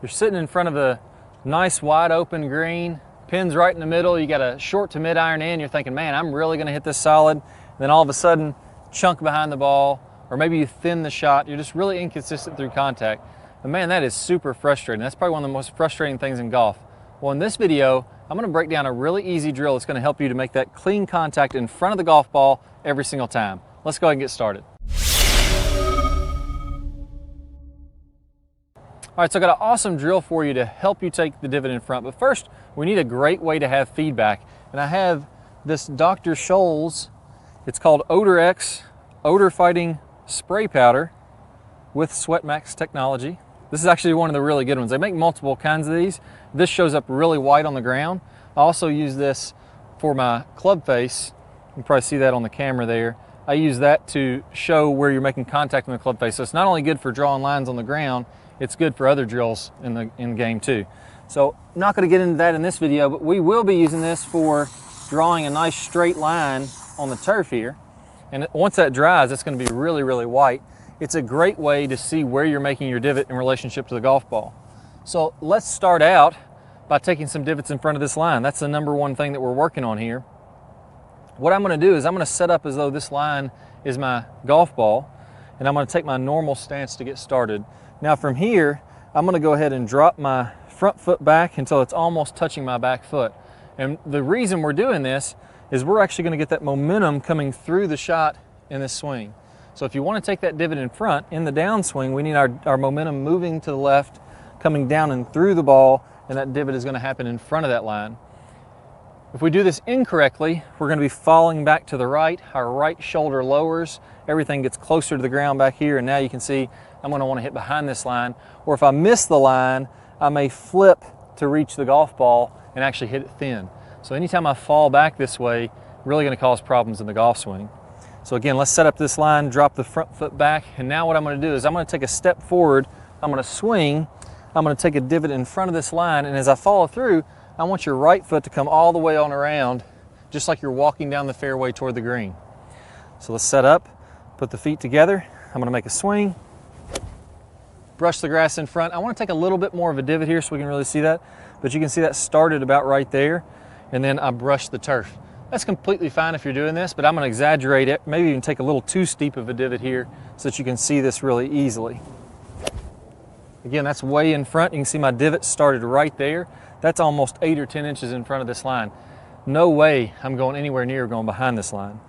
You're sitting in front of a nice wide open green, pins right in the middle, you got a short to mid iron in, you're thinking, man, I'm really gonna hit this solid. And then all of a sudden, chunk behind the ball, or maybe you thin the shot, you're just really inconsistent through contact. And man, that is super frustrating. That's probably one of the most frustrating things in golf. Well, in this video, I'm gonna break down a really easy drill that's gonna help you to make that clean contact in front of the golf ball every single time. Let's go ahead and get started. All right, so I got an awesome drill for you to help you take the divot in front. But first, we need a great way to have feedback. And I have this Dr. Scholl's, it's called Odor X, odor fighting spray powder with Sweat Max technology. This is actually one of the really good ones. They make multiple kinds of these. This shows up really white on the ground. I also use this for my club face. You can probably see that on the camera there. I use that to show where you're making contact in the club face. So it's not only good for drawing lines on the ground, it's good for other drills in the game too. So not going to get into that in this video, but we will be using this for drawing a nice straight line on the turf here. And once that dries, it's going to be really, really white. It's a great way to see where you're making your divot in relationship to the golf ball. So let's start out by taking some divots in front of this line. That's the number one thing that we're working on here. What I'm going to do is I'm going to set up as though this line is my golf ball, and I'm going to take my normal stance to get started. Now from here, I'm going to go ahead and drop my front foot back until it's almost touching my back foot. And the reason we're doing this is we're actually going to get that momentum coming through the shot in this swing. So if you want to take that divot in front, in the downswing, we need our momentum moving to the left, coming down and through the ball, and that divot is going to happen in front of that line. If we do this incorrectly, we're going to be falling back to the right. Our right shoulder lowers, everything gets closer to the ground back here, and now you can see I'm going to want to hit behind this line. Or if I miss the line, I may flip to reach the golf ball and actually hit it thin. So anytime I fall back this way, really going to cause problems in the golf swing. So again, let's set up this line, drop the front foot back, and now what I'm going to do is I'm going to take a step forward, I'm going to swing, I'm going to take a divot in front of this line, and as I follow through, I want your right foot to come all the way on around, just like you're walking down the fairway toward the green. So let's set up, put the feet together, I'm going to make a swing, brush the grass in front. I want to take a little bit more of a divot here so we can really see that, but you can see that started about right there, and then I brush the turf. That's completely fine if you're doing this, but I'm going to exaggerate it, maybe even take a little too steep of a divot here so that you can see this really easily. Again, that's way in front. You can see my divot started right there. That's almost 8 or 10 inches in front of this line. No way I'm going anywhere near going behind this line.